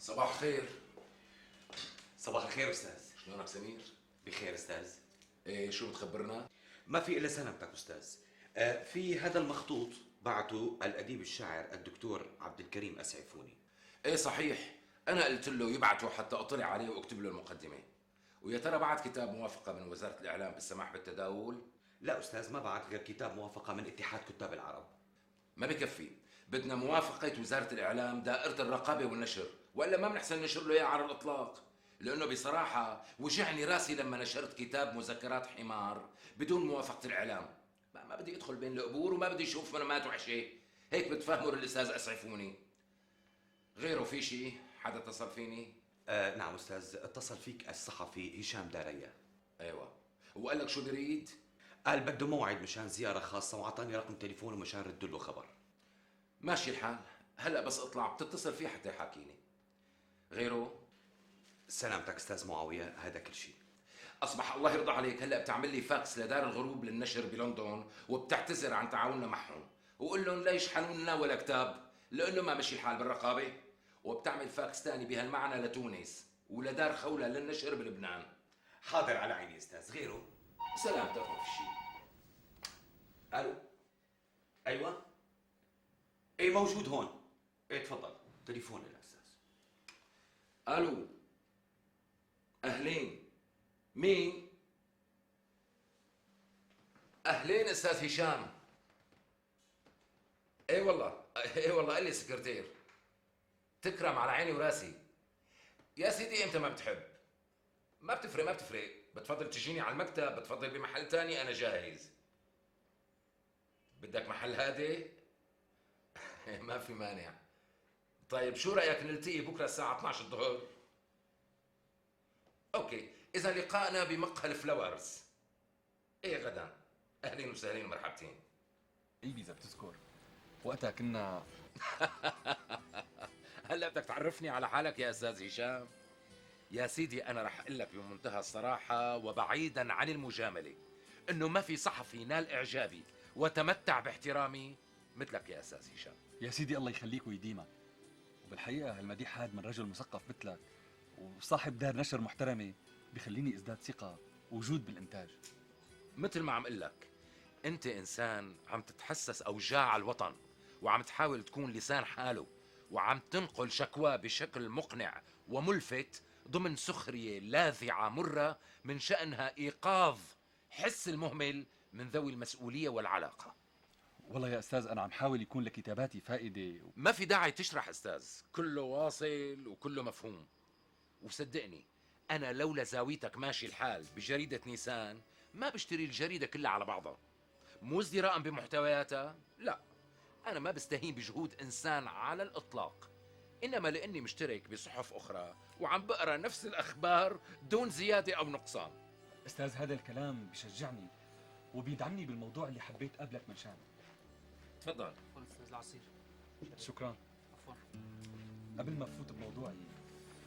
صباح الخير. صباح الخير استاذ. شلونك سمير؟ بخير استاذ. ايه شو بتخبرنا؟ ما في الا سلامتك استاذ. في هذا المخطوط بعته الاديب الشاعر الدكتور عبد الكريم اسعفوني. ايه صحيح، انا قلت له يبعته حتى اطلع عليه واكتب له المقدمه. ويا ترى بعت كتاب موافقه من وزاره الاعلام بالسماح بالتداول؟ لا استاذ، ما بعت غير كتاب موافقه من اتحاد كتاب العرب. ما بكفي، بدنا موافقه وزاره الاعلام دائره الرقابه والنشر، والا ما بنحسن ننشر له اياه على الاطلاق. لانه بصراحه وجعني راسي لما نشرت كتاب مذكرات حمار بدون موافقه الاعلام. ما بدي ادخل بين القبور وما بدي اشوف منامات وحشه. هيك بتفهموا الاستاذ اسعفوني. غيره في شيء؟ حدا اتصل فيني؟ نعم استاذ، اتصل فيك الصحفي هشام داريا. ايوه، وقال لك شو بريد؟ قال بده موعد مشان زياره خاصه واعطاني رقم تليفونه مشان رد له خبر. ماشي الحال، هلا بس اطلع بتتصل فيه حتى يحاكيني. غيره؟ سلامتك استاذ معاويه، هذا كل شيء. اصبح الله يرضى عليك هلا بتعمل لي فاكس لدار الغروب للنشر بلندن وبتعتذر عن تعاوننا معهم، وقول لهم لا يشحنوا لنا ولا كتاب لانه ما مشي الحال بالرقابه، وبتعمل فاكس ثاني بهالمعنى لتونس ولدار خولة للنشر بلبنان. حاضر على عيني استاذ. غيره؟ سلامتك ما في شيء. الو. ايوه. ايه موجود هون. ايه تفضل، تليفون الاستاذ. الو. اهلين. مين؟ اهلين استاذ هشام. اي والله، اي والله قال لي السكرتير. تكرم على عيني وراسي. يا سيدي امتى ما بتحب؟ ما بتفرق ما بتفرق، بتفضل تجيني على المكتب، بتفضل بمحل تاني، انا جاهز. بدك محل هادي؟ ما في مانع. طيب شو رايك نلتقي بكره الساعه 12 الظهر؟ اوكي، اذا لقاءنا بمقهى الفلاورز. ايه غدا. اهلين وسهلين ومرحبتين. ايه اذا بتذكر وقتها كنا هلا بدك تعرفني على حالك يا استاذ هشام؟ يا سيدي انا رح اقول لك بمنتهى الصراحه وبعيدا عن المجامله انه ما في صحفي نال اعجابي وتمتع باحترامي مثلك يا استاذ هشام. يا سيدي الله يخليك ويديمك. وبالحقيقه هالمديح هاد من رجل مثقف مثلك وصاحب دار نشر محترمه بخليني ازداد ثقه ووجود بالانتاج. مثل ما عم اقول لك، انت انسان عم تتحسس اوجاع الوطن وعم تحاول تكون لسان حاله وعم تنقل شكواه بشكل مقنع وملفت ضمن سخرية لاذعة مرة من شأنها إيقاظ حس المهمل من ذوي المسؤولية والعلاقة. والله يا استاذ انا عم حاول يكون لكتاباتي فائده ما في داعي تشرح استاذ، كله واصل وكله مفهوم. وصدقني أنا لولا زاويتك ماشي الحال بجريدة نيسان ما بشتري الجريدة كلها على بعضها. مو ازدراء بمحتوياتها، لا، أنا ما بستهين بجهود إنسان على الإطلاق، إنما لأني مشترك بصحف أخرى وعم بقرأ نفس الأخبار دون زيادة أو نقصان. استاذ هذا الكلام بشجعني وبيدعمني بالموضوع اللي حبيت قابلك من شانه. تفضل. استاذ العصير. شكرا. عفوا. قبل ما افوت بموضوعي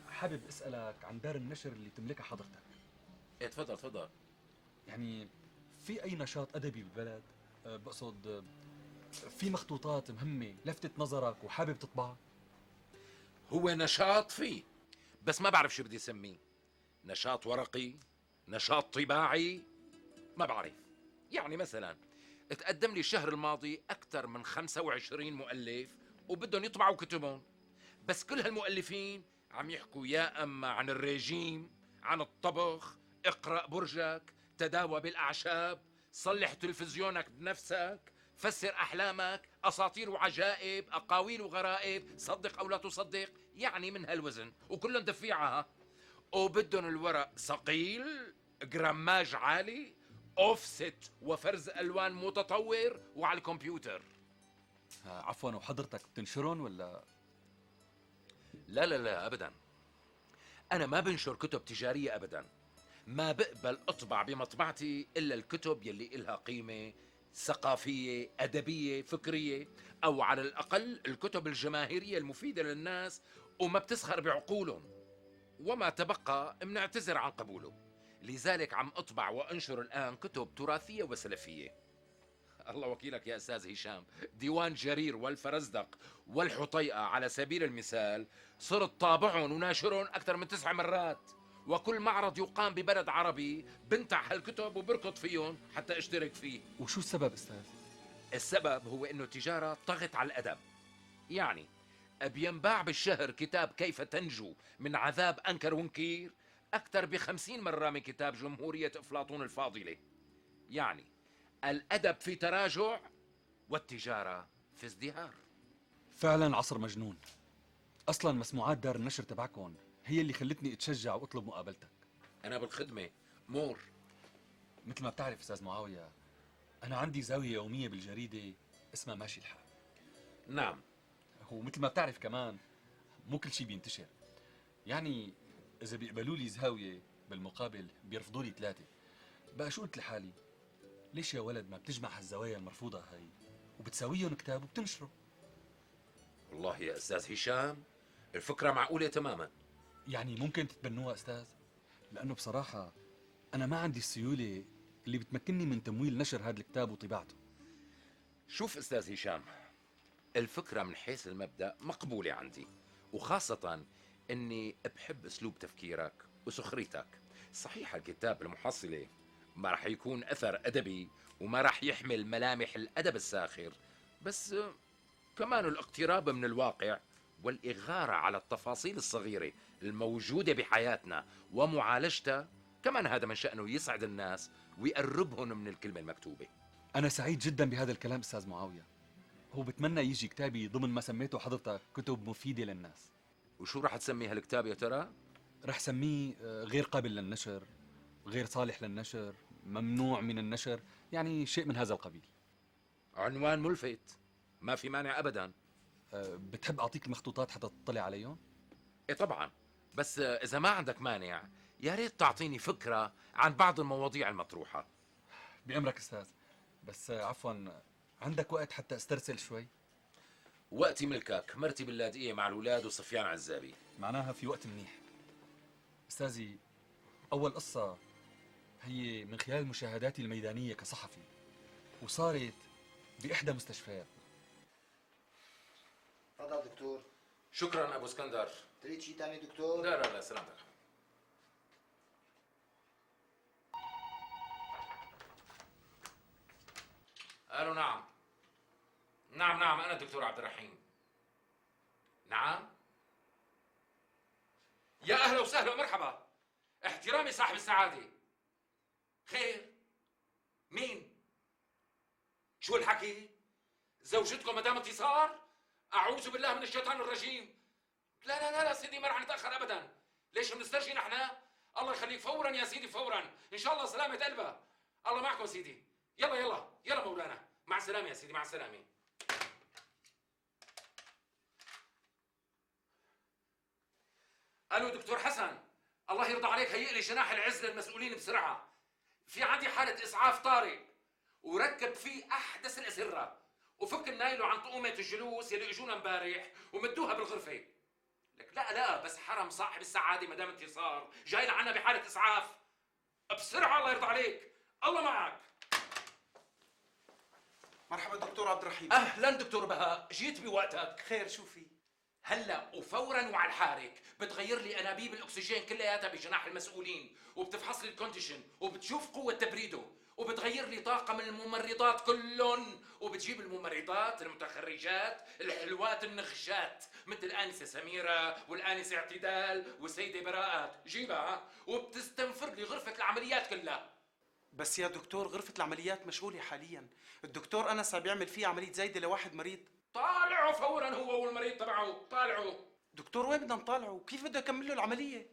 حابب اسالك عن دار النشر اللي تملكها حضرتك. إيه تفضل تفضل. يعني في اي نشاط ادبي بالبلد؟ بقصد في مخطوطات مهمه لفتت نظرك وحابب تطبعها؟ هو نشاط فيه، بس ما بعرف شو بدي اسميه. نشاط ورقي، نشاط طباعي، ما بعرف. يعني مثلا تقدم لي الشهر الماضي أكثر من 25 مؤلف وبدهم يطبعوا كتبهم، بس كل هالمؤلفين عم يحكوا يا أما عن الريجيم، عن الطبخ، اقرأ برجك، تداوى بالأعشاب، صلح تلفزيونك بنفسك، فسر أحلامك، أساطير وعجائب، أقاويل وغرائب، صدق أو لا تصدق، يعني من هالوزن، وكلهم دفيعها. وبدهم الورق ثقيل، جراماج عالي، اوفست وفرز الوان متطور وعلى الكمبيوتر. عفوا، وحضرتك بتنشرهم ولا؟ لا لا لا ابدا، انا ما بنشر كتب تجاريه ابدا. ما بقبل اطبع بمطبعتي الا الكتب يلي إلها قيمه ثقافيه ادبيه فكريه، او على الاقل الكتب الجماهيريه المفيده للناس وما بتسخر بعقولهم. وما تبقى بنعتذر عن قبوله. لذلك عم اطبع وانشر الان كتب تراثيه وسلفيه. الله وكيلك يا أستاذ هشام، ديوان جرير والفرزدق والحطيئة على سبيل المثال صرت طابعهم وناشرهم أكثر من 9 مرات، وكل معرض يقام ببلد عربي بنتع هالكتب وبركض فيهم حتى اشترك فيه. وشو السبب أستاذ؟ السبب هو إنه التجارة طغت على الأدب. يعني بينباع بالشهر كتاب كيف تنجو من عذاب أنكر ونكير أكثر ب50 مرة من كتاب جمهورية أفلاطون الفاضلة. يعني الأدب في تراجع والتجارة في ازدهار. فعلا عصر مجنون. أصلا مسموعات دار النشر تبعكم هي اللي خلتني أتشجع وأطلب مقابلتك. أنا بالخدمة مور. مثل ما بتعرف أستاذ معاوية، أنا عندي زاوية يومية بالجريدة اسمها ماشي الحال. نعم. ومثل ما بتعرف كمان مو كل شيء بينتشر. يعني إذا بيقبلوا لي زاوية بالمقابل بيرفضوا لي 3. بقى شو قلت لحالي؟ ليش يا ولد ما بتجمع هالزوايا المرفوضة هاي وبتساويهم كتاب وبتنشره؟ والله يا أستاذ هشام الفكرة معقولة تماما. يعني ممكن تتبنوها أستاذ؟ لأنه بصراحة أنا ما عندي السيولة اللي بتمكنني من تمويل نشر هذا الكتاب وطباعته. شوف أستاذ هشام، الفكرة من حيث المبدأ مقبولة عندي، وخاصة أني بحب أسلوب تفكيرك وسخريتك. صحيح الكتاب المحصلة ما رح يكون أثر أدبي وما رح يحمل ملامح الأدب الساخر، بس كمان الاقتراب من الواقع والإغارة على التفاصيل الصغيرة الموجودة بحياتنا ومعالجتها، كمان هذا من شأنه يسعد الناس ويقربهم من الكلمة المكتوبة. أنا سعيد جدا بهذا الكلام أستاذ معاوية، هو بتمنى يجي كتابي ضمن ما سميته حضرتك كتب مفيدة للناس. وشو رح تسمي هالكتاب يا ترى؟ رح سميه غير قابل للنشر، غير صالح للنشر، ممنوع من النشر، يعني شيء من هذا القبيل. عنوان ملفت، ما في مانع أبدا. بتحب أعطيك المخطوطات حتى تطلع عليهم؟ إيه طبعا، بس إذا ما عندك مانع يا ريت تعطيني فكرة عن بعض المواضيع المطروحة. بأمرك أستاذ، بس عفوا عندك وقت حتى استرسل شوي؟ وقتي ملكك، مرتي باللاذقية مع الأولاد وصفيان عزابي. معناها في وقت منيح. أستاذي، أول قصة هي من خلال مشاهداتي الميدانية كصحفي، وصارت بإحدى مستشفيات. تفضل دكتور. شكرا أبو اسكندر. تريد شيء ثاني دكتور؟ لا لا لا، سلامتك. الو نعم. نعم انا الدكتور عبد الرحيم. نعم. يا اهلا وسهلا ومرحبا. احترامي صاحب السعادة. خير؟ مين؟ شو الحكي؟ زوجتكم مدام انتصار؟ اعوذ بالله من الشيطان الرجيم. لا لا لا لا سيدي، ما رح نتاخر ابدا. ليش بنسترجي نحن؟ الله يخليك، فورا يا سيدي فورا، ان شاء الله سلامة قلبها. الله معكم سيدي. يلا يلا يلا مولانا، مع السلامة يا سيدي، مع السلامة. الو دكتور حسن، الله يرضى عليك، هيئ لي جناح العز للمسؤولين بسرعة. في عندي حالة اسعاف طارئ، وركب فيه احدث الاسرة، وفك النايلو عن طقومة الجلوس يلي اجونا امبارح ومدوها بالغرفة. لك لا لا، بس حرم صاحب السعادة مدام انتصار جاي لعنا بحالة اسعاف. بسرعة الله يرضى عليك، الله معك. مرحبا دكتور عبد الرحيم. اهلا دكتور بهاء، جيت بوقتك. خير، شو في؟ هلا وفورا وعلى الحارك بتغير لي انابيب الاكسجين كلياتها بجناح المسؤولين، وبتفحص لي الكونديشن، وبتشوف قوه تبريده، وبتغير لي طاقم الممرضات كلهم، وبتجيب الممرضات المتخرجات الحلوات النخشات مثل الانسه سميره والانسه اعتدال والسيده براءات، جيبها وبتستنفر لي غرفه العمليات كلها. بس يا دكتور غرفة العمليات مشغولة حاليا، الدكتور أنس عم بيعمل فيها عملية زايدة لواحد مريض. طالعوا فورا هو والمريض تبعه، طالعوا. دكتور وين بدنا نطالعه؟ وكيف بده يكمل له العملية؟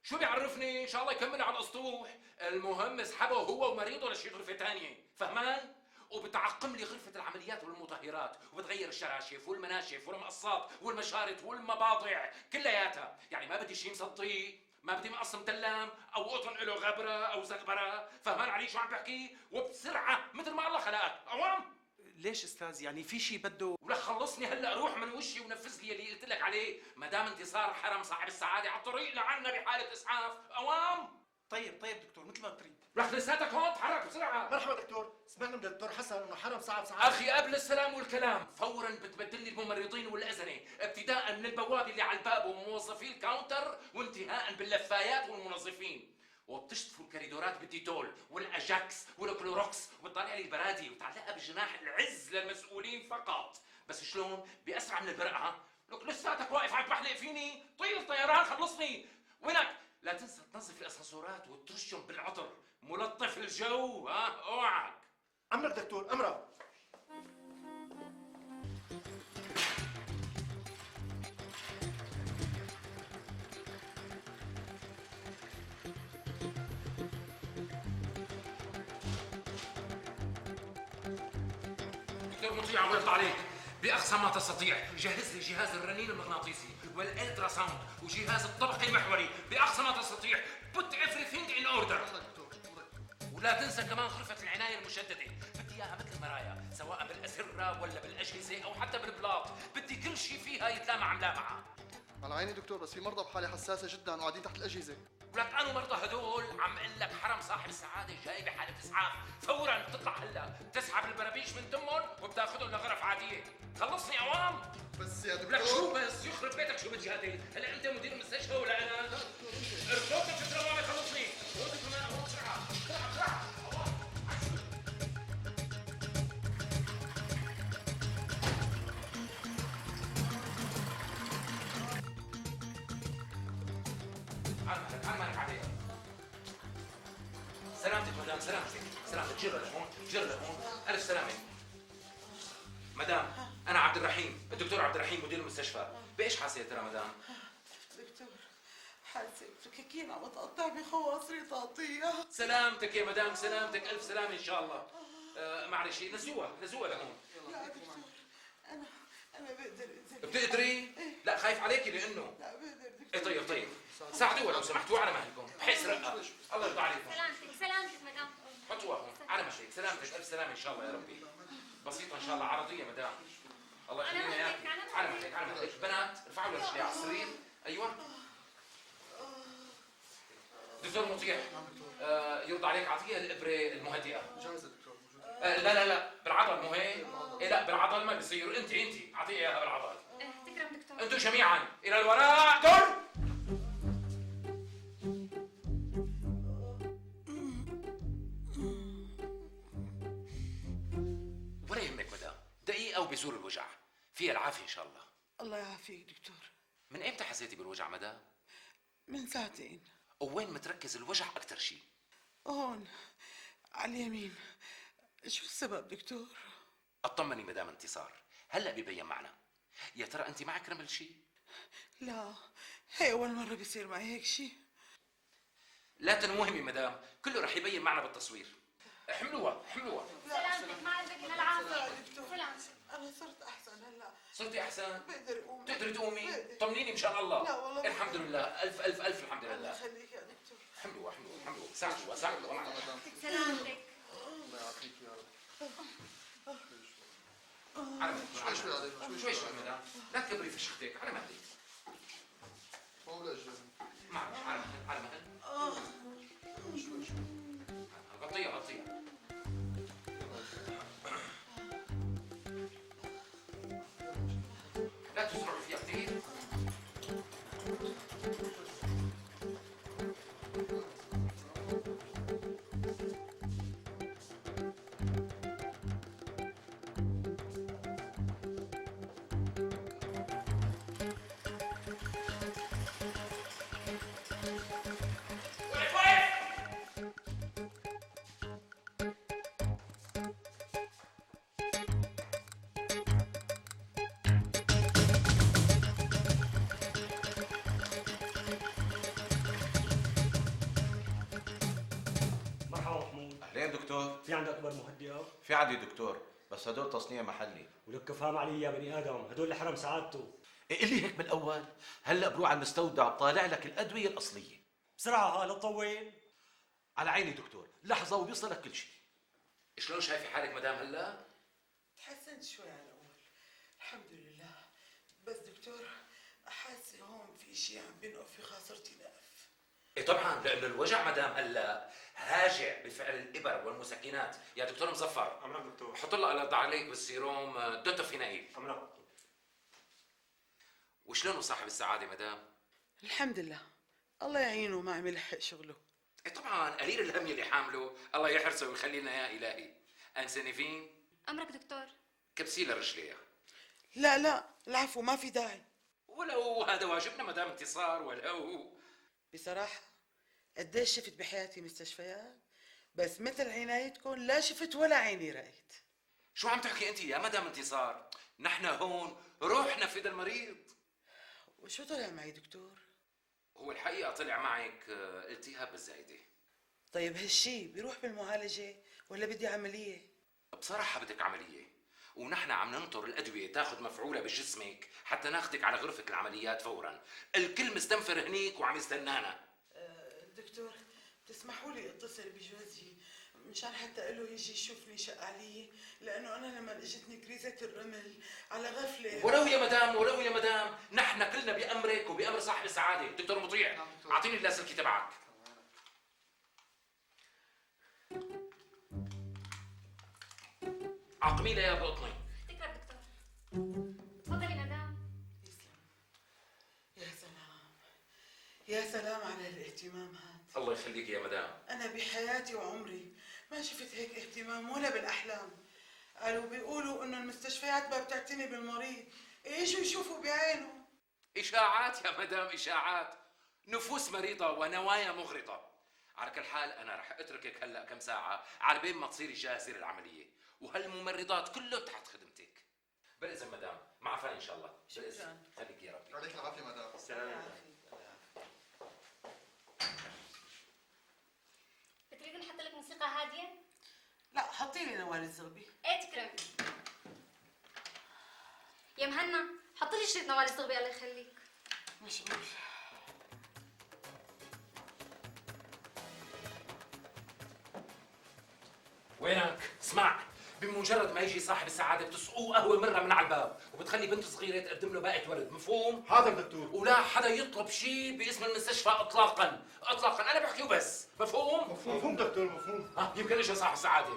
شو بيعرفني، ان شاء الله يكملها على الاسطوح، المهم اسحبه هو ومريضه لشي غرفه ثانيه، فهمان؟ وبتعقم لي غرفه العمليات والمطهرات، وبتغير الشراشف والمناشف والمقصات والمشارط والمباضع كلياتها، يعني ما بدي شيء مسطي، ما بدي مقص متلم او قطن له غبره او زغبره، فهمان علي شو عم بحكي؟ وبسرعه مثل ما الله خلقك، اوام. ليش استاذ؟ يعني في شيء بده؟ ولك خلصني هلا، روح من وشي ونفذ لي اللي قلت لك عليه، مدام انتصار حرم صاحب السعاده على الطريق لعنا بحاله اسعاف، اوام. طيب دكتور مثل ما بتريد. رح لساتك هون، تحرك بسرعه. مرحبا دكتور، سمعنا من الدكتور حسن انه حرم صعب اخي قبل السلام والكلام فورا بتبدل لي الممرضين والأذنة، ابتداء من البواب اللي على الباب وموظفي الكاونتر وانتهاء باللفايات والمنظفين. وبتشطفوا الكوريدورات بالديتول والاجاكس والكلوروكس وبتطلع لي البرادي وتعلقها بجناح العز للمسؤولين فقط. بس شلون؟ بأسرع من البرقعة. لك لساتك واقف عم تحلق فيني؟ طير طيران خلصني. وينك؟ لا تنسى تنظف الاسانسورات وترشهم بالعطر ملطف الجو، ها اوعك. امرك دكتور، امرك. دكتور مطيع الله يرضى عليك، باقصى ما تستطيع جهز لي جهاز الرنين المغناطيسي والالترا ساوند وجهاز الطبق المحوري باقصى ما تستطيع. put everything in order. ولا تنسى كمان غرفة العناية المشددة، بدي اياها مثل المرايا سواء بالأسرة ولا بالأجهزة او حتى بالبلاط، بدي كل شيء فيها يتلامع ملامعة. على عيني دكتور، بس في مرضى بحالة حساسة جدا وقاعدين تحت الأجهزة. ولك أنا مرضى هدول عم اقول لك حرم صاحب السعادة جاي بحالة اسعاف، فورا بتطلع هلا بتسحب البرابيش من تمهم وبتاخذهم لغرف عادية. خلصني اوام. بس يا لك شو دكتور. بس يخرب بيتك شو بدي هاتي؟ هلا انت مدير المستشفى ولا انا؟ ارفضك في الدوامة خلصني. ردك كمان هون بسرعة بسرعة. على مالك عليها. سلامتك مدام، سلامتك جرة لهون، جرة لهون، ألف سلامة. مدام أنا عبد الرحيم، الدكتور عبد الرحيم مدير المستشفى، بإيش حاسة يا ترى مدام؟ دكتور حاسة فكاكينا متقطع بخواصري تقطيع. سلامتك يا مدام، سلامتك، ألف سلامة إن شاء الله. معلش نزوها لهون. لا دكتور أنا بقدر أنزل. بتقدري؟ لا خايف عليكي لأنه. لا بقدر دكتور. إيه طيب ساعدوها لو سمحتوا على مهلكم، بحس رقة. الله يرضى عليكم. سلامتك مدام. حطوها هون على مهلك، سلامتك، ألف سلامة إن شاء الله يا ربي. بسيطة إن شاء الله، عرضية مدام. الله يخلينا إياك. على مهلك. بنات ارفعوا له رجلي على السرير. أيوه. دكتور مطيع يرضى عليك اعطيها الابره المهدئه. جاهزة دكتور، موجودة. لا بالعضل مو هيك؟ إيه لا بالعضل ما بيصير، انت اعطيها اياها بالعضل. تكرم دكتور. انتم جميعا الى الوراء. دور. ولا يهمك مدام، دقيقه وبيزول الوجع، فيها العافيه ان شاء الله. الله يعافيك دكتور. من امتى حسيتي بالوجع مدام؟ من ساعتين. وين متركز الوجع اكثر شيء؟ هون على اليمين. شو السبب دكتور؟ اطمني مدام انتصار، هلا بيبين معنا. يا ترى انت معك رمل شيء؟ لا هي أول مرة بيصير معي هيك شيء. لا تنوهمي مدام، كله رح يبين معنا بالتصوير. حملوها. سلامتك ما عندك الا العافيه. دكتور سلامتك. أنا صرت أحسن هلا. صرتي احسن؟ بقدر أقوم. تقدري تقومي؟ بقدر. طمنيني ان شاء الله. لا والله الحمد لله، الف الحمد الله لله. يخليك يا دكتور. حملوها. ساعدوها معنا. سلامتك. الله يعافيك يا رب. على شوي عليك، شوي مدام، لا تكبري في شختك، على مهلك. مو ولا أجهزة. معلش على مهل. شوي. غطيها. لا تسرعوا فيها كثير. مرحبا محمود، اهلين دكتور. في عندك اكبر مهدئه؟ في عندي دكتور، بس هدول تصنيع محلي. ولك فهم علي يا بني ادم، هدول اللي حرم سعادته. قل لي هيك من الاول، هلا بروح على المستودع بطالع لك الادويه الاصليه. بسرعه ها لا تطول. على عيني دكتور، لحظه وبيصلك كل شيء. شلون شايفه حالك مدام هلا؟ تحسنت شوي على الأول الحمد لله. بس دكتور حاسة هون في شيء عم بينقف في خاصرتي نقف. ايه طبعا، لانه الوجع مدام هلا هاجع بفعل الابر والمسكنات. يا دكتور مظفر، امرك دكتور. حط لها على عليك بالسيروم دوتوفينايل. امرك. وشلونه صاحب السعاده مدام؟ الحمد لله، الله يعينه ما عم يلحق شغله. ايه طبعا، قليل الهم اللي حامله، الله يحرسه ويخلي لنا يا الهي. انسنفين امرك دكتور. كبسي لها رجليها. لا لا العفو، ما في داعي. ولو هذا واجبنا مدام انتصار، ولو بصراحة قديش شفت بحياتي مستشفيات، بس مثل عنايتكم لا شفت ولا عيني رأيت. شو عم تحكي انت يا مدام انتصار؟ نحن هون روحنا في المريض. وشو طلع معي دكتور؟ هو الحقيقه طلع معك التهاب بالزايده. طيب هالشي بيروح بالمعالجة ولا بدي عملية؟ بصراحه بدك عمليه، ونحن عم ننطر الادويه تاخذ مفعولها بجسمك حتى ناخذك على غرفه العمليات فورا. الكل مستنفر هنيك وعم يستنانا. دكتور بتسمحوا لي اتصل بجوزي مشان حتى له يجي يشوفني شق علي، لانه انا لما اجتني كريزة الرمل على غفله. ولو يا مدام، ولو يا مدام، نحن كلنا بامرك وبامر صاحب السعاده. دكتور مطيع، اعطيني اللاسلكي تبعك. عقمي لها يا بقطني. تكرم دكتور. تفضلي مدام. يسلم. يا سلام يا سلام على الاهتمام هذا. الله يخليك يا مدام. انا بحياتي وعمري ما شفت هيك اهتمام ولا بالاحلام. قالوا بيقولوا انه المستشفيات ما بتعتني بالمريض، يجوا يشوفوا بعينه. اشاعات يا مدام، اشاعات. نفوس مريضه ونوايا مغرضه. على كل حال انا رح اتركك هلا كم ساعه على بين ما تصيري جاهزه للعمليه، وهالممرضات كله تحت خدمتك. بالاذن مدام، مع عفان ان شاء الله. بالاذن، خليك يا ربي. يعطيك العافيه مدام. بتريدي نحط لك موسيقى هاديه؟ لا حطي لي نوال الزغبي. ايه تكرمي. يا مهنا حط لي شريط نوال الزغبي الله يخليك. مشغول. وينك؟ اسمع، بمجرد ما يجي صاحب السعاده بتسقوه قهوه مره من على الباب، وبتخلي بنت صغيره تقدم له باقه ورد، مفهوم؟ حاضر دكتور. ولا حدا يطلب شيء باسم المستشفى اطلاقا، اطلاقا، انا بحكي وبس، مفهوم؟ مفهوم دكتور، مفهوم. يمكن اجى صاحب السعاده.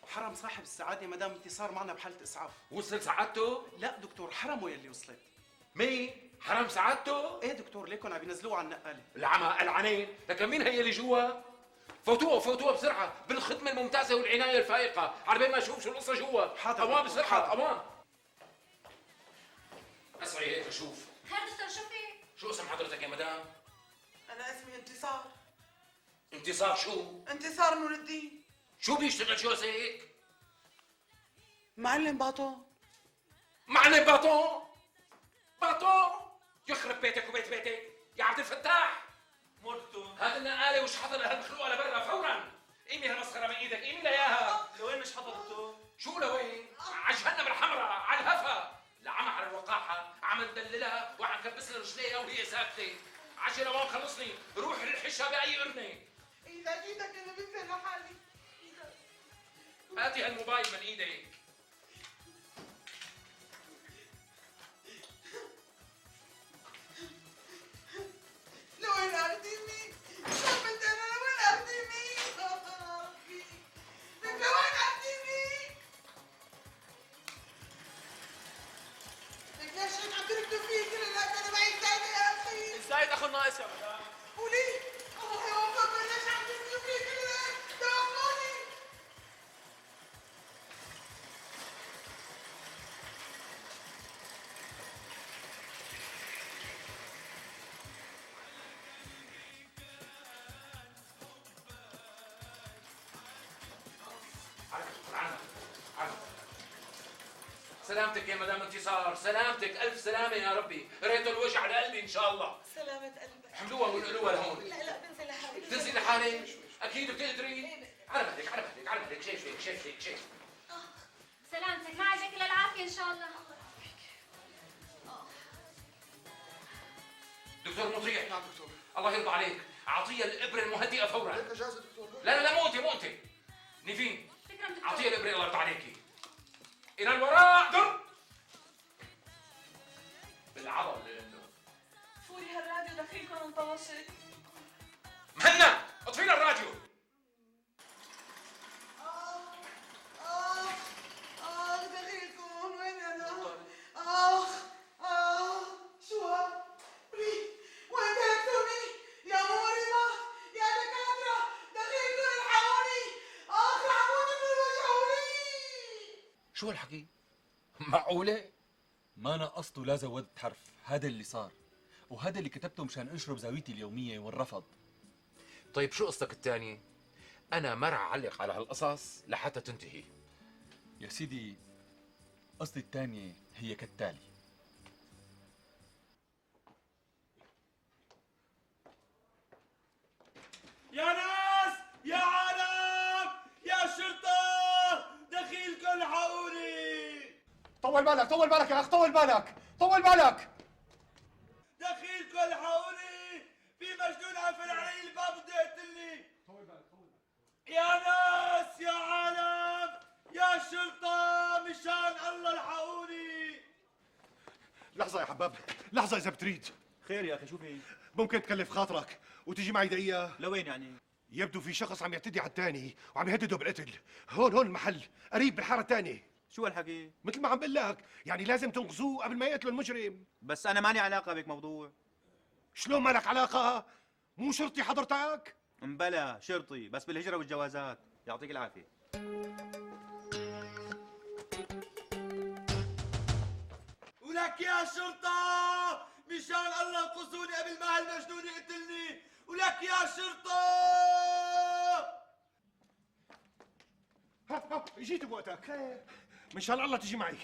حرم صاحب السعاده مدام انتصار معنا بحاله اسعاف. وصل سعادته؟ لا دكتور، حرمه يلي وصلت. مين؟ حرم سعادته؟ ايه دكتور، ليكن عم ينزلوه على النقاله. العمى العنين، لكن مين هي اللي جوا؟ فوتوها فوتوها بسرعه، بالخدمه الممتازه والعنايه الفائقه، على بين ما اشوف شو القصه جوا. حاضر اوان دكتور، بسرعه، حاضر. اوان. اسرعي هيك اشوف. خير دكتور شو في؟ شو اسم حضرتك يا مدام؟ انا اسمي انتصار. انتصار شو؟ انتصار نور الدين. شو بيشتغل جوزك؟ معلم باطون. معلم باطون؟ باطون؟ يخرب بيتك وبيت بيتك يا عبد الفتاح. مو دكتور. هذا النقاله وش حضر هالمخلوقه لبرا فورا. قيمي هالمسخره من ايدك، قيمي لها اياها. لوين مش حاضر دكتور؟ شو لوين؟ على جهنم الحمراء، على الهفا. العمى على الوقاحه، عم ندللها وعم كبس لها رجليها وهي ساكته. عجل لوين خلصني، روح رحشها باي قرنه. اذا جيتك انا بنسى لحالي. هاتي هالموبايل من ايدك. لوين ارديني؟ شو بدي انا لوين ارديني؟ ربي لك لوين ارديني؟ لك ليش هيك عم تركضوا فيه كل الوقت؟ انا معي زايدة يا اخي. الزايد اخو الناقص يا مدام. وليه؟ الله يوفقكم، ليش عم تركضوا فيه كل الوقت؟ سلامتك يا مدام انتصار، سلامتك، الف سلامه يا ربي، ريت الوجع على قلبي ان شاء الله. سلامة قلبك. حملوها ونقلوها لهون. لا بنزل لحالي. تنزلي لحالك؟ اكيد بتقدري؟ على مهلك على مهلك على مهلك، شايف. سلامتك، ما عندك الا العافيه ان شاء الله. دكتور مطيع. نعم دكتور. الله يرضى عليك، اعطيها الابره المهدئه فورا. هيك جاهزة دكتور؟ لا موتي. نيفين، شكرا دكتور. اعطيها الابره الله يرضى عليكي. الى الوراء، دم بالعضل لانه. فوري هالراديو دخيلكم انطوشت. مهنا اطفي لنا الراديو. دخيلكم وين انا؟ شو هاد؟ وين تركتوني؟ يا مورمة يا دكاترة دخيلكم الحقوني. الحقوني وجعوني. شو هالحكي؟ معقولة؟ ما نقصت ولا زودت حرف، هذا اللي صار، وهذا اللي كتبته مشان انشره بزاويتي اليوميه وانرفض. طيب شو قصتك الثانية؟ أنا ما رح أعلق على هالقصص لحتى تنتهي. يا سيدي قصتي الثانيه هي كالتالي. يا ناس، يا عالم، يا شرطة، دخيلكم الحقوني. طول بالك يا اخ، طول بالك. دخيلكم الحقوني، في مجنون قافل علي الباب بده يقتلني. يا ناس، يا عالم، يا شرطة، مشان الله الحقوني. لحظة يا حباب، لحظة إذا بتريد. خير يا اخي، شو في؟ ممكن تكلف خاطرك وتيجي معي دقيقة؟ لوين يعني؟ يبدو في شخص عم يعتدي على الثاني وعم يهدده بالقتل. هون المحل، قريب بالحارة الثانية. شو هالحكي؟ مثل ما عم بقول لك، يعني لازم تنقذوه قبل ما يقتلوا المجرم. بس انا ماني علاقة بك موضوع. شلون ما لك علاقة؟ مو شرطي حضرتك؟ مبلا شرطي، بس بالهجرة والجوازات. يعطيك العافية. ولك يا شرطة، مشان الله انقذوني قبل ما هالمجنون يقتلني. ولك يا شرطة. جيت بوقتك. من شاء الله تيجي معي.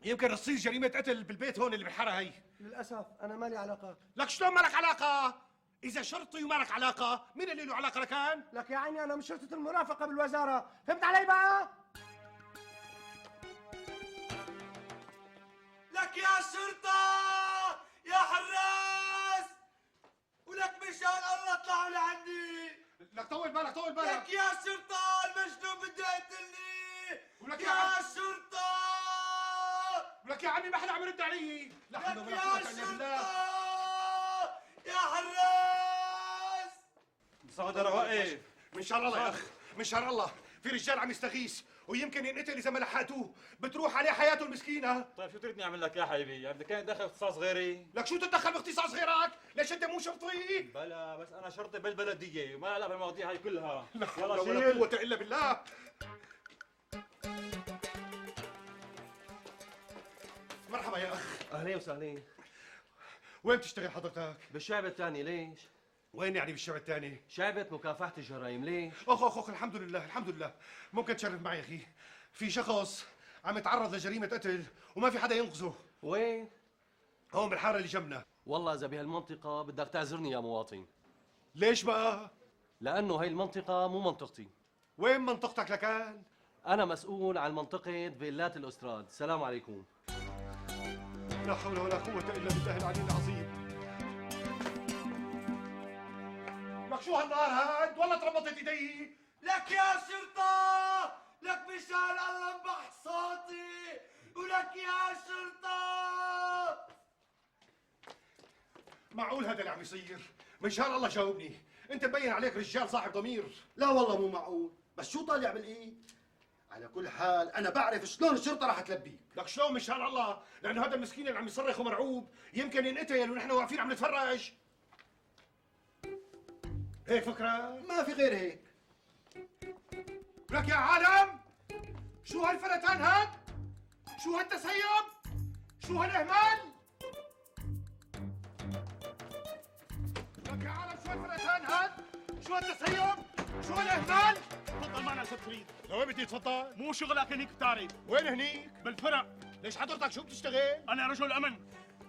يمكن تصير جريمة قتل بالبيت هون اللي بالحارة هي. للأسف أنا مالي علاقة. لك شلون ما لك علاقة؟ إذا شرطي وما لك علاقة، مين اللي له علاقة لكان؟ لك يا عيني أنا مش شرطة المرافقة بالوزارة، فهمت علي بقى؟ لك يا شرطة، يا حراس، ولك مشان الله اطلعوا لعندي. لك طول بالك. لك يا شرطة، المجنون بده يقتلني. ولك يا شرطة. ولك يا عمي ما حدا عم يرد علي. لا حول لك ولا يا قوة إلا شرطة، بالله. يا حراس. صادر واقف. من شر الله يا أخ، من شر الله. في رجال عم يستغيث ويمكن ينقتل إذا ما لحقتوه، بتروح عليه حياته المسكينة. طيب شو تريدني اعمل لك يا حبيبي؟ يعني بدك كان تدخل اختصاص غيري؟ لك شو تتدخل باختصاص غيرك؟ ليش أنت مو شرطي؟ بلا، بس انا شرطي بالبلدية وما علاقة بالمواضيع هاي كلها. لا حول ولا قوة إلا بالله. مرحبا يا أخ. أهلين وسهلين. وين بتشتغل حضرتك؟ بالشعب الثاني ليش؟ وين يعني بالشارع الثاني؟ شعبة مكافحة الجرائم ليش؟ أخ الحمد لله. ممكن تشرف معي أخي. في شخص عم يتعرض لجريمة قتل وما في حدا ينقذه. وين؟ هون بالحارة اللي جنبنا. والله إذا بهالمنطقة بدك تعذرني يا مواطن. ليش بقى؟ لأنه هاي المنطقة مو منطقتي. وين منطقتك لكان؟ أنا مسؤول عن منطقة فيلات الأستراد. السلام عليكم. لا حول ولا قوة إلا بالله العلي العظيم. لك شو هالنار هاد؟ والله تربطت ايدي. لك يا شرطة، لك مشان الله انبح صوتي. ولك يا شرطة. معقول هذا اللي عم يصير؟ من شان الله جاوبني، انت مبين عليك رجال صاحب ضمير. لا والله مو معقول، بس شو طالع بالايد؟ على كل حال انا بعرف شلون الشرطه رح تلبيك. لك شلون من شان الله؟ لانه هذا المسكين اللي عم يصرخ ومرعوب يمكن ينقتل ونحن واقفين عم نتفرج. هيك فكرة؟ ما في غير هيك. لك يا عالم، شو هالفلتان هاد؟ شو هالتسيب؟ شو هالاهمال؟ لك يا عالم شو هالفلتان هاد؟ شو هالتسيب؟ شو الاهمال؟ تفضل معنا سيد فريد. لوين بدي اتفضل؟ مو شغلك هنيك بتعرف. وين هنيك؟ بالفرع. ليش حضرتك شو بتشتغل؟ انا رجل امن.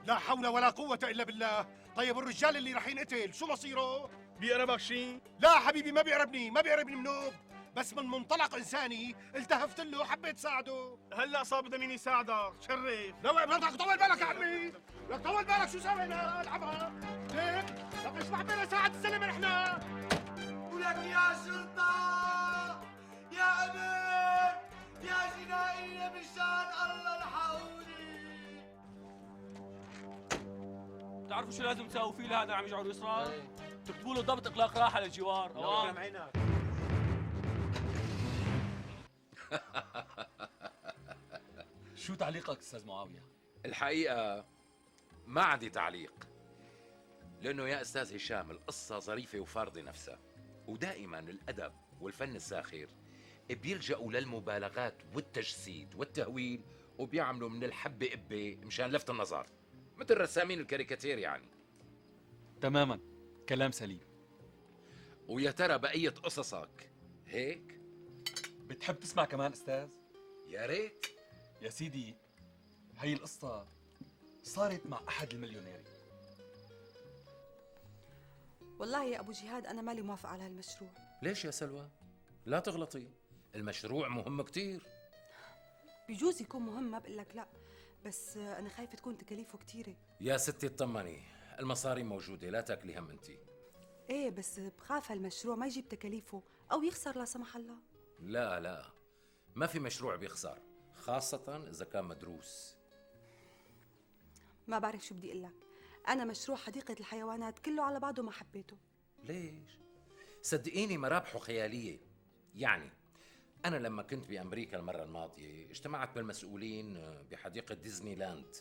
لا حول ولا قوة الا بالله. طيب الرجال اللي رح ينقتل شو مصيره؟ بيقربك شيء؟ لا حبيبي ما بيقربني منوب، بس من منطلق انساني التهفت له حبيت ساعده. هلا صاب مين يساعدك، شرف. لا وين بدك طول بالك يا عمي، لك طول بالك شو سوينا العبها؟ ليك لك مش حبينا ساعد الزلمة نحن. ولك يا شرطة يا أمن يا جنائية مشان الله الحقوني. بتعرفوا شو لازم تساووا فيه لهذا عم يجعل يسرى؟ تكتبوا له ضبط اغلاق راحه للجوار. اوام عينك. شو تعليقك استاذ معاويه؟ الحقيقة ما عندي تعليق، لأنه يا أستاذ هشام القصة ظريفة وفارضة نفسها، ودائما الأدب والفن الساخر بيلجأوا للمبالغات والتجسيد والتهويل، وبيعملوا من الحبة قبة مشان لفت النظر، مثل رسامين الكاريكاتير يعني. تماما، كلام سليم. ويا ترى بقية قصصك هيك؟ بتحب تسمع كمان استاذ؟ يا ريت. يا سيدي، هي القصة صارت مع أحد المليونيرين. والله يا أبو جهاد أنا مالي موافقة على هالمشروع. ليش يا سلوى؟ لا تغلطي، المشروع مهم كتير. بجوز يكون مهم، ما بقول لك لا، بس أنا خايفة تكون تكاليفه كتيرة. يا ستي اطمني، المصاري موجودة، لا تاكلي هم انتي. إيه بس بخاف هالمشروع ما يجيب تكاليفه أو يخسر لا سمح الله. لا، ما في مشروع بيخسر، خاصة إذا كان مدروس. ما بعرف شو بدي أقول لك، أنا مشروع حديقة الحيوانات كله على بعضه ما حبيته. ليش؟ صدقيني مرابحه خيالية. يعني أنا لما كنت بأمريكا المرة الماضية اجتمعت بالمسؤولين بحديقة ديزني لاند،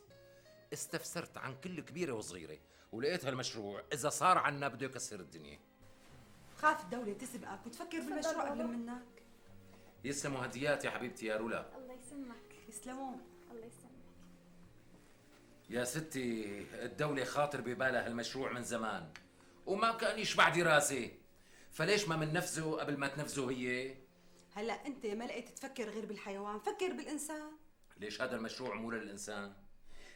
استفسرت عن كل كبيرة وصغيرة، ولقيت هالمشروع إذا صار عنا بده يكسر الدنيا. خاف الدولة تسبقك وتفكر بالمشروع قبل منك. يسلموا هديات يا حبيبتي يا رولا. الله يسلمك. يسلمون. الله يسلمك. يا ستي الدولة خاطر ببالها هالمشروع من زمان وما كان يشبع دراسة، فليش ما مننفذه قبل ما تنفذه هي؟ هلا أنت ما لقيت تفكر غير بالحيوان، فكر بالإنسان. ليش هذا المشروع مو للإنسان؟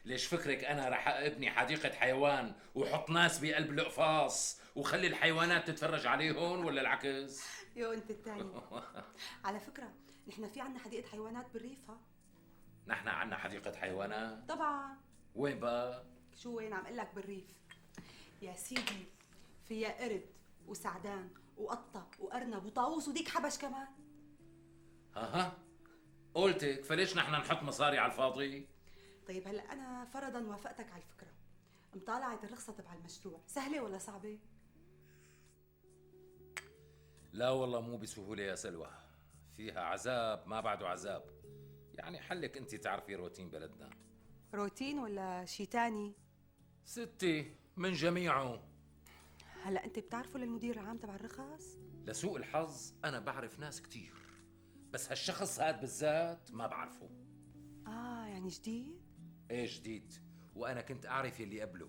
ليش فكرك أنا رح أبني حديقة حيوان وحط ناس بقلب القفاص وخلي الحيوانات تتفرج عليهم ولا العكس؟ يو أنت الثاني. على فكرة نحن في عنا حديقة حيوانات بالريف. ها نحن عنا حديقة حيوانات؟ طبعا. وين بقى؟ شو وين؟ عم قلك بالريف يا سيدي، فيها قرد وسعدان وقطة وأرنب وطاووس وديك حبش كمان. ها قلتك، فليش نحن نحط مصاري على الفاضي؟ طيب هلا أنا فرضا وافقتك على الفكرة، مطالعة الرخصة تبع المشروع سهلة ولا صعبة؟ لا والله مو بسهولة يا سلوى، فيها عذاب ما بعده عذاب. يعني حلك انت تعرفي روتين بلدنا. روتين ولا شي تاني؟ ستي من جميعه. هلا انت بتعرفه للمدير العام تبع الرخص؟ لسوء الحظ انا بعرف ناس كتير، بس هالشخص هاد بالذات ما بعرفه. يعني جديد؟ ايه جديد، وانا كنت اعرف اللي قبله.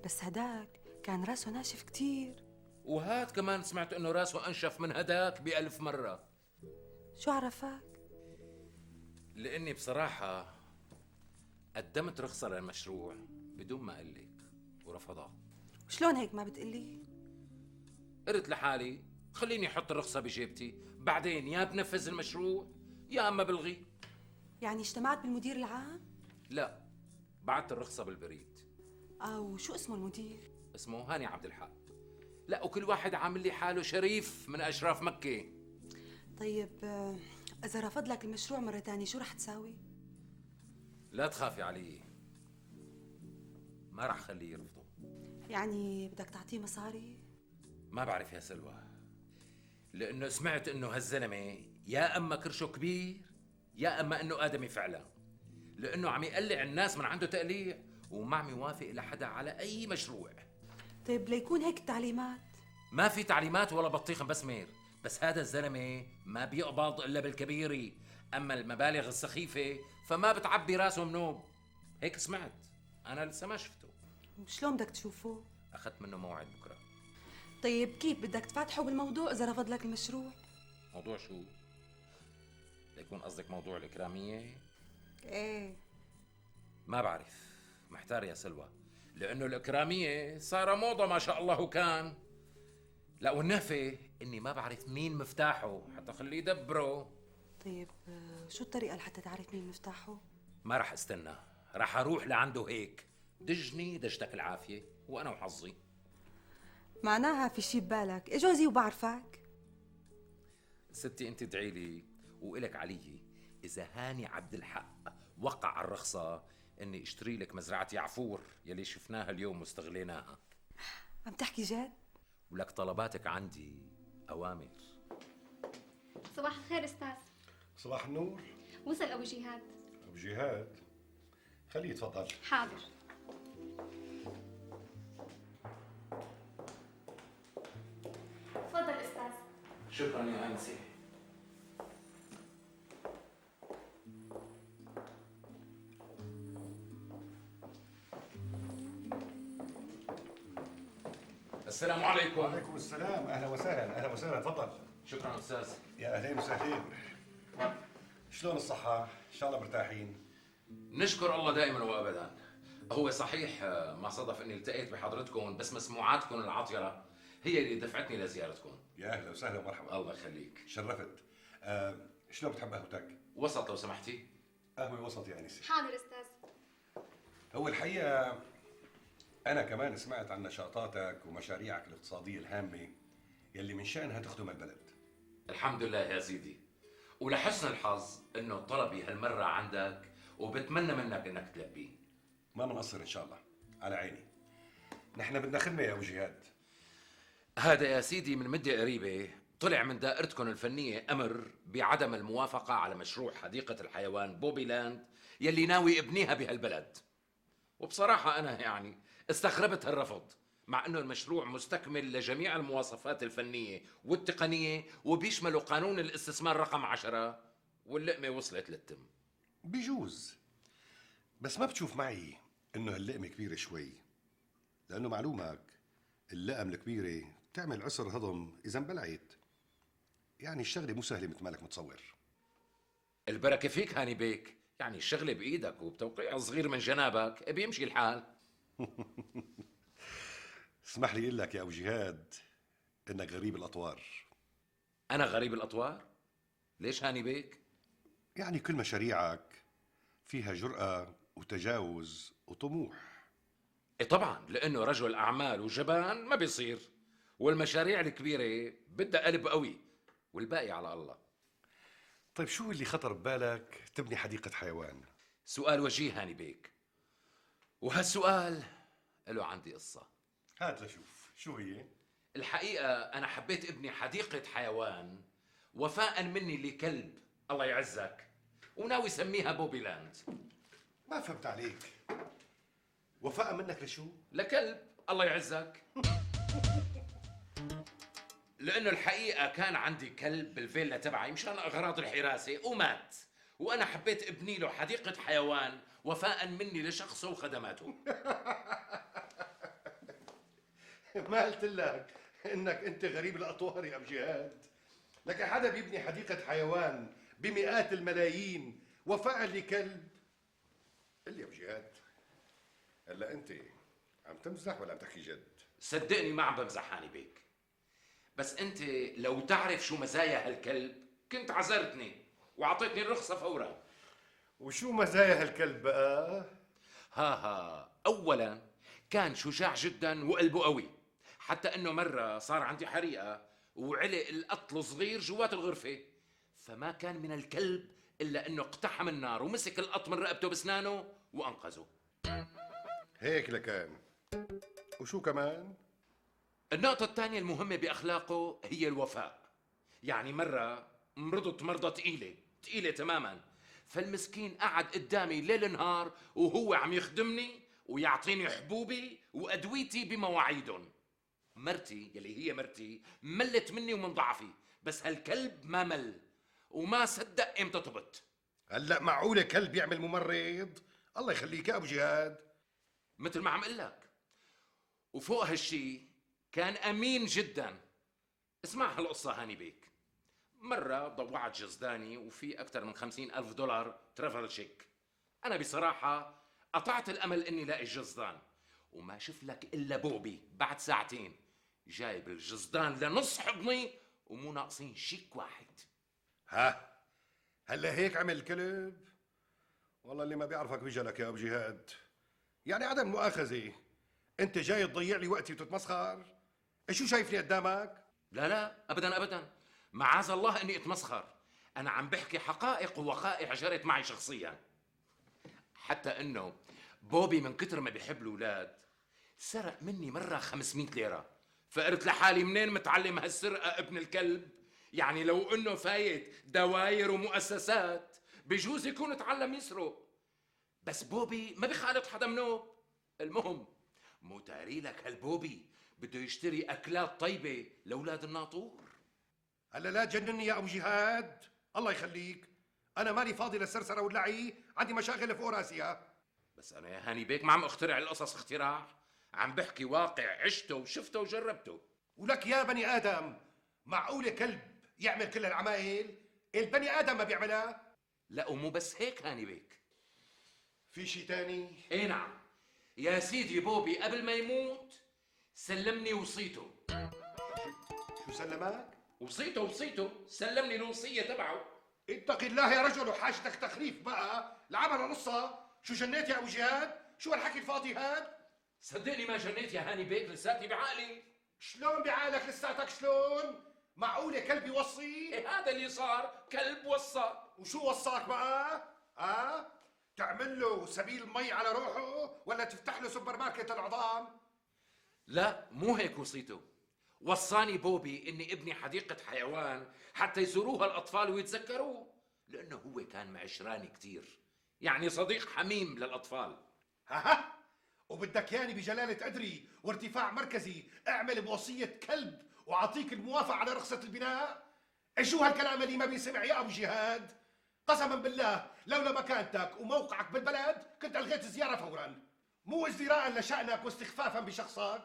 بس هداك كان راسه ناشف كتير. وهاد كمان سمعت انه راسه انشف من هداك ب1000 مرة. شو عرفك؟ لاني بصراحة قدمت رخصة للمشروع بدون ما اقلك ورفضها. شلون هيك ما بتقلي؟ قلت لحالي خليني احط الرخصة بجيبتي، بعدين يا بنفذ المشروع يا اما بلغي. يعني اجتمعت بالمدير العام؟ لا، بعت الرخصة بالبريد. وشو اسمه المدير؟ اسمه هاني عبد الحق. لا، وكل واحد عامل لي حاله شريف من اشراف مكة. طيب اذا رفض لك المشروع مرة تانية شو رح تساوي؟ لا تخافي علي، ما رح خليه يرفضه. يعني بدك تعطيه مصاري؟ ما بعرف يا سلوى، لانه سمعت انه هالزلمه يا اما كرشه كبير يا اما انه ادمي فعلا، لانه عم يقلع الناس من عنده تقليع وما عم يوافق لحدا على اي مشروع. طيب ليكون هيك التعليمات؟ ما في تعليمات ولا بطيخ مسمير، بس هذا الزلمه ما بيقبض الا بالكبيره، اما المبالغ السخيفه فما بتعبي راسه منوب. هيك سمعت، انا لسه ما شفته. شلون بدك تشوفه؟ اخذت منه موعد بكره. طيب كيف بدك تفتحه بالموضوع اذا رفض لك المشروع؟ موضوع شو؟ ليكون قصدك موضوع الإكرامية؟ ايه ما بعرف، محتار يا سلوى، لأنه الإكرامية صار موضة ما شاء الله كان. لا والنهفة إني ما بعرف مين مفتاحه حتى خليه يدبره. طيب شو الطريقة لحتى تعرف مين مفتاحه؟ ما رح استنى، رح أروح لعنده هيك دجني دجتك العافية وأنا وحظي. معناها في شي ببالك اجوزي وبعرفك. ستي انت ادعي لي وإلك علي اذا هاني عبد الحق وقع على الرخصه اني اشتري لك مزرعه يعفور يلي شفناها اليوم واستغليناها. عم تحكي جد؟ ولك طلباتك عندي اوامر. صباح الخير استاذ. صباح النور. وصل ابو جهاد. ابو جهاد خليه يتفضل. حاضر. تفضل استاذ. شكرا يا انسي. السلام عليكم. وعليكم السلام، اهلا وسهلا اهلا وسهلا، تفضل. شكرا استاذ. يا اهلين وسهلين. شلون الصحة؟ ان شاء الله مرتاحين. نشكر الله دائما وابدا. هو صحيح ما صدف اني التقيت بحضرتكم، بس مسموعاتكم العطره هي اللي دفعتني لزيارتكم. يا اهلا وسهلا ومرحبا. الله يخليك. شرفت. شلون بتحب قهوتك؟ وسط لو سمحتي. قهوة وسط يا انسي. حاضر استاذ. هو الحقيقة أنا كمان سمعت عن نشاطاتك ومشاريعك الاقتصادية الهامة يلي من شأنها تخدم البلد. الحمد لله يا سيدي، ولحسن الحظ إنه طلبي هالمرة عندك وبتمنى منك إنك تلبيه. ما بنقصر إن شاء الله، على عيني. نحن بدنا خدمة يا أبو جهاد. هذا يا سيدي من مدة قريبة طلع من دائرتكم الفنية أمر بعدم الموافقة على مشروع حديقة الحيوان بوبي لاند يلي ناوي ابنيها بهالبلد. وبصراحة أنا يعني استغربت هالرفض، مع أنه المشروع مستكمل لجميع المواصفات الفنية والتقنية وبيشمل قانون الاستثمار رقم 10 واللقمة وصلت للتم. بيجوز، بس ما بتشوف معي إنه هاللقمة كبيرة شوي، لأنه معلومك اللقم الكبيرة بتعمل عسر هضم إذا انبلعت. يعني الشغلة مو سهلة مثل مالك متصور. البركة فيك هاني بيك، يعني الشغلة بإيدك وبتوقيع صغير من جنابك بيمشي الحال. اسمح لي اقول لك يا ابو جهاد انك غريب الاطوار. انا غريب الاطوار؟ ليش هاني بيك؟ يعني كل مشاريعك فيها جرأة وتجاوز وطموح. إيه طبعا، لانه رجل اعمال وجبان ما بيصير، والمشاريع الكبيرة بدها قلب قوي والباقي على الله. طيب شو اللي خطر ببالك تبني حديقة حيوان؟ سؤال وجيه هاني بيك، وهالسؤال له عندي قصة. هات لشوف، شو هي؟ الحقيقة أنا حبيت ابني حديقة حيوان وفاء مني لكلب الله يعزك، وناوي سميها بوبي لاند. ما فهمت عليك. وفاء منك لشو؟ لكلب الله يعزك. لأنه الحقيقة كان عندي كلب بالفيلا تبعي مشان أغراض الحراسة ومات، وأنا حبيت ابني له حديقة حيوان وفاء مني لشخصه وخدماته. ما قلت لك انك انت غريب الاطوار يا ابو جهاد؟ لك حدا بيبني حديقة حيوان بمئات الملايين وفاء لكلب؟ قل لي يا ابو جهاد، هلا انت عم تمزح ولا عم تحكي جد؟ صدقني ما عم بمزح هاني بيك، بس انت لو تعرف شو مزايا هالكلب كنت عذرتني وعطيتني الرخصة فورا. وشو مزايا هالكلب بقى؟ ها اولا كان شجاع جدا وقلبه قوي، حتى انه مرة صار عندي حريقة وعلق القط الصغير جوات الغرفة، فما كان من الكلب الا انه اقتحم النار ومسك القط من رقبته بسنانه وانقذه. هيك لكان. وشو كمان؟ النقطة الثانية المهمة بأخلاقه هي الوفاء. يعني مرة مرضت مرضى تقيلة تماما، فالمسكين قعد قدامي ليل نهار وهو عم يخدمني ويعطيني حبوبي وأدويتي بمواعيدهم. مرتي يلي هي مرتي ملت مني ومن ضعفي، بس هالكلب ما مل وما صدق امتى طبت. هلا معقولة كلب يعمل ممرض؟ الله يخليك يا ابو جهاد. مثل ما عم قلك. وفوق هالشي كان أمين جدا. اسمع هالقصة هاني بيك. مرة ضوعت جزداني وفي أكثر من 50,000 دولار ترافل شيك. أنا بصراحة قطعت الأمل إني لاقي الجزدان، وما شف لك إلا بوبي بعد ساعتين جايب الجزدان لنص حضني ومو ناقصين شيك واحد. ها هلا هيك عمل الكلب؟ والله اللي ما بيعرفك بيجلك يا ابو جهاد. يعني عدم مؤاخذة، انت جاي تضيع لي وقتي وتتمسخر؟ شو شايفني قدامك؟ لا لا ابدا ابدا، معاذ الله اني اتمسخر. انا عم بحكي حقائق ووقائع جرت معي شخصيا. حتى انه بوبي من كتر ما بيحب الاولاد سرق مني مره 500 ليره. فقلت لحالي منين متعلم هالسرقه ابن الكلب؟ يعني لو انه فايت دواير ومؤسسات بجوز يكون تعلم يسرق. بس بوبي ما بيخالط حدا منه. المهم مو تاري لك هالبوبي بده يشتري اكلات طيبه لاولاد الناطور. هلا لا تجنني يا ابو جهاد، الله يخليك. انا مالي فاضي للسرسره واللعي، عندي مشاغل فوق راسي. بس انا يا هاني بيك ما عم اخترع القصص اختراع، عم بحكي واقع عشته وشفته وجربته. ولك يا بني ادم، معقوله كلب يعمل كل العمايل؟ البني ادم ما بيعملها؟ لا ومو بس هيك هاني بيك، في شي تاني؟ ايه نعم يا سيدي. بوبي قبل ما يموت سلمني وصيته. شو سلمك؟ وصيته سلمني الوصيه تبعه. اتق الله يا رجل وحاجتك تخريف بقى، العمل نصها. شو جنيت يا ابو جهاد؟ شو هالحكي الفاضي هاد؟ صدقني ما جنيت يا هاني بيك، لساتني بعقلي. شلون بعقلك لساتك شلون؟ معقوله كلب يوصي؟ إيه هذا اللي صار، كلب وصى. وشو وصاك بقى؟ تعمل له سبيل مي على روحه ولا تفتح له سوبر ماركت العظام؟ لا مو هيك وصيته. وصاني بوبي اني ابني حديقة حيوان حتى يزوروها الاطفال ويتذكروه، لانه هو كان معشراني كتير، يعني صديق حميم للاطفال. ها وبدك ياني بجلالة قدري وارتفاع مركزي اعمل بوصية كلب واعطيك الموافقة على رخصة البناء؟ شو هالكلام اللي ما بيسمع يا ابو جهاد؟ قسما بالله لولا مكانتك وموقعك بالبلد كنت الغيت الزيارة فورا، مو ازدراء لشأنك واستخفافا بشخصك.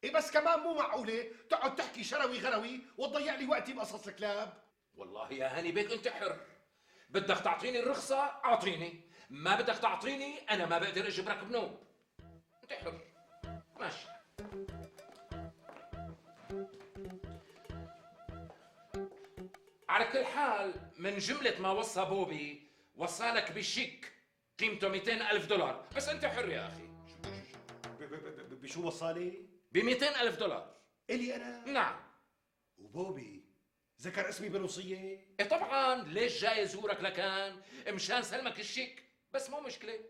إيه بس كمان مو معقولة تقعد تحكي شروي غروي وتضيع لي وقتي بقصص الكلاب. والله يا هاني بيك انت حر، بدك تعطيني الرخصة اعطيني، ما بدك تعطيني انا ما بقدر اجبرك بنوب. انت حر ماشي. على كل حال من جملة ما وصى بوبي وصالك بالشيك قيمته 200,000 دولار، بس انت حر يا اخي. بشو وصالي؟ ب 200,000 دولار. إلي أنا؟ نعم. وبوبي ذكر اسمي بالوصية؟ إيه طبعا، ليش جاي زورك لكان؟ مشان سلمك الشيك. بس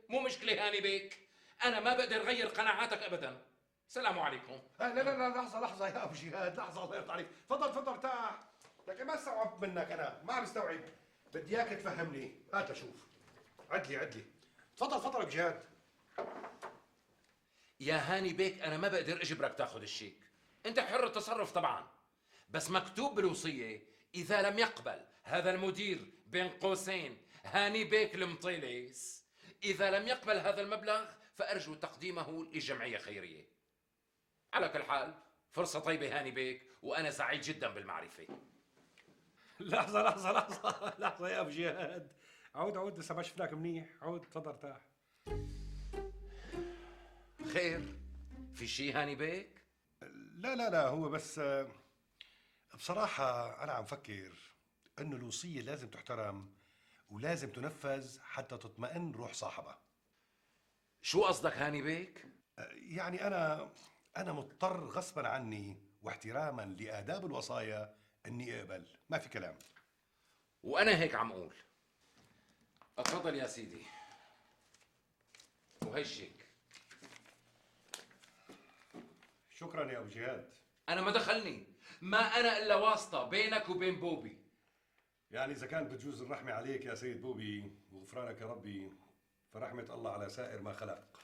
مو مشكلة هاني بيك، أنا ما بقدر غير قناعاتك أبدا. السلام عليكم. لا لحظة يا أبو جهاد، لحظة الله يرضى عليك. تفضل ارتاح. لكن ما استوعب منك، أنا ما عم استوعب. بدي إياك تفهمني. هات لشوف. عدلي. تفضل أبو جهاد. يا هاني بيك أنا ما بقدر أجبرك تاخذ الشيك، أنت حر التصرف طبعا، بس مكتوب بالوصية إذا لم يقبل هذا المدير بين قوسين هاني بيك المطيلس، إذا لم يقبل هذا المبلغ فأرجو تقديمه لجمعية خيرية. على كل حال فرصة طيبة هاني بيك، وأنا سعيد جدا بالمعرفة. لحظة يا أبو جهاد. عود لسه ما شفناك منيح. عود تفضل ارتاح. خير في شي هاني بيك؟ لا هو بس بصراحة أنا عم فكر إنه الوصية لازم تحترم ولازم تنفذ حتى تطمئن روح صاحبها. شو قصدك هاني بيك؟ يعني أنا مضطر غصبا عني واحتراما لآداب الوصايا إني أقبل، ما في كلام. وأنا هيك عم أقول. اتفضل يا سيدي، وهالشيك. شكرا يا أبو جهاد. أنا ما دخلني، ما أنا إلا واسطة بينك وبين بوبي. يعني إذا كان بتجوز الرحمة عليك يا سيد بوبي وغفرانك يا ربي، فرحمة الله على سائر ما خلق.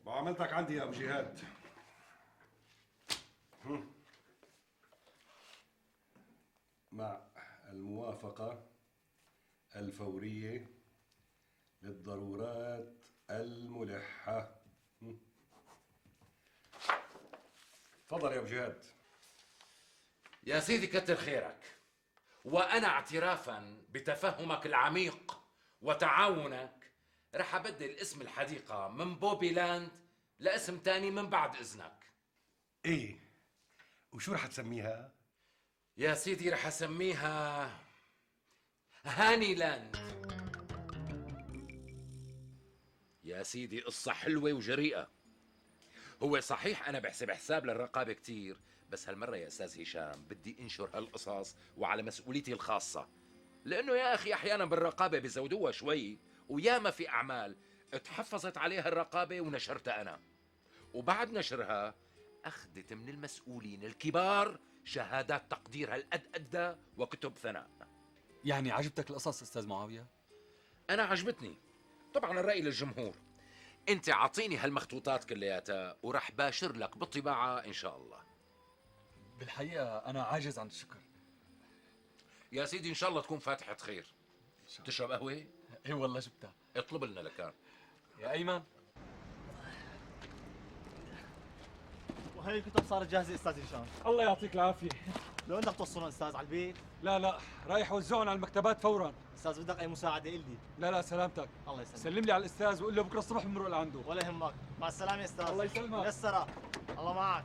معاملتك عندي يا أبو جهاد. مع الموافقة الفورية للضرورات الملحة. تفضل يا ابو جهاد. يا سيدي كتر خيرك، وأنا اعترافا بتفهمك العميق وتعاونك رح أبدل اسم الحديقة من بوبي لاند لاسم تاني من بعد إذنك. ايه، وشو رح تسميها؟ يا سيدي رح أسميها هاني لاند. يا سيدي قصة حلوة وجريئة. هو صحيح أنا بحسب حساب للرقابة كتير، بس هالمرة يا أستاذ هشام بدي أنشر هالقصص وعلى مسؤوليتي الخاصة، لأنه يا أخي أحيانا بالرقابة بزودوها شوي، وياما في أعمال اتحفظت عليها الرقابة ونشرتها أنا، وبعد نشرها أخذت من المسؤولين الكبار شهادات تقدير هالقد وكتب ثناء. يعني عجبتك القصص أستاذ معاوية؟ أنا عجبتني، طبعا الرأي للجمهور. أنت عطيني هالمخطوطات كلياتها ورح باشر لك بالطباعة إن شاء الله. بالحقيقة أنا عاجز عن الشكر. يا سيدي إن شاء الله تكون فاتحة خير. تشرب قهوة؟ إيه والله جبتها. اطلب لنا لكان. يا أيمن. وهي الكتب صارت جاهزة أستاذ هشام. الله يعطيك العافية. لو بدك توصلهم أستاذ على البيت؟ لا رايح اوزعهم على المكتبات فورا. أستاذ بدك أي مساعدة إلي؟ لا سلامتك. الله يسلمك. سلم لي على الأستاذ وقول له بكرة الصبح بمرق لعنده. ولا يهمك، مع السلامة يا أستاذ. الله يسلمك. يسرى. الله معك.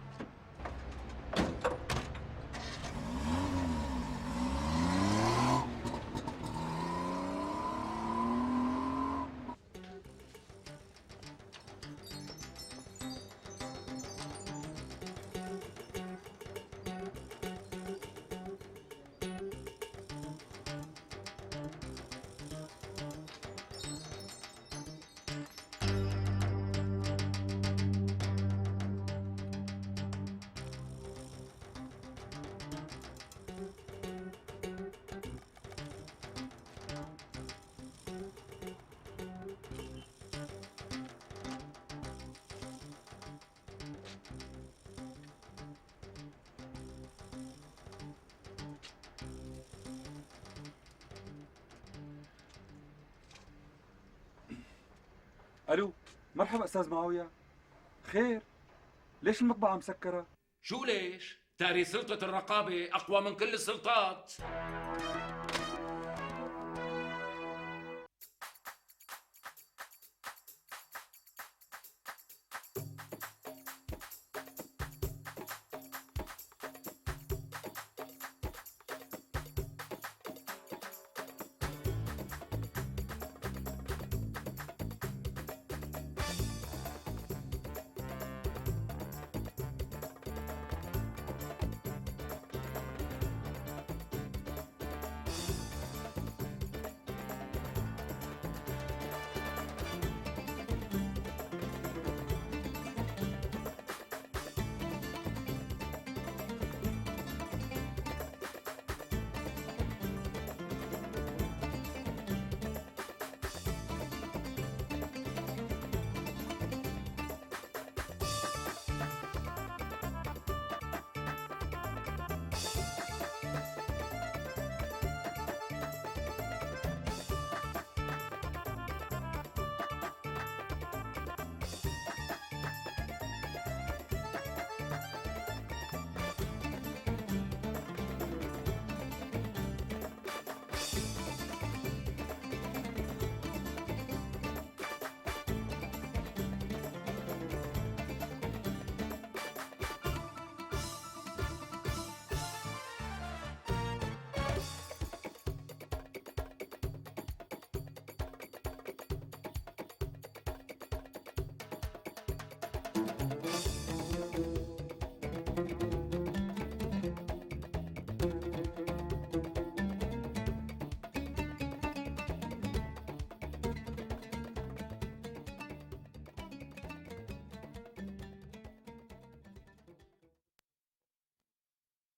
الو، مرحبا استاذ معاوية. خير؟ ليش المطبعة مسكرة؟ شو ليش؟ تاري سلطة الرقابة أقوى من كل السلطات.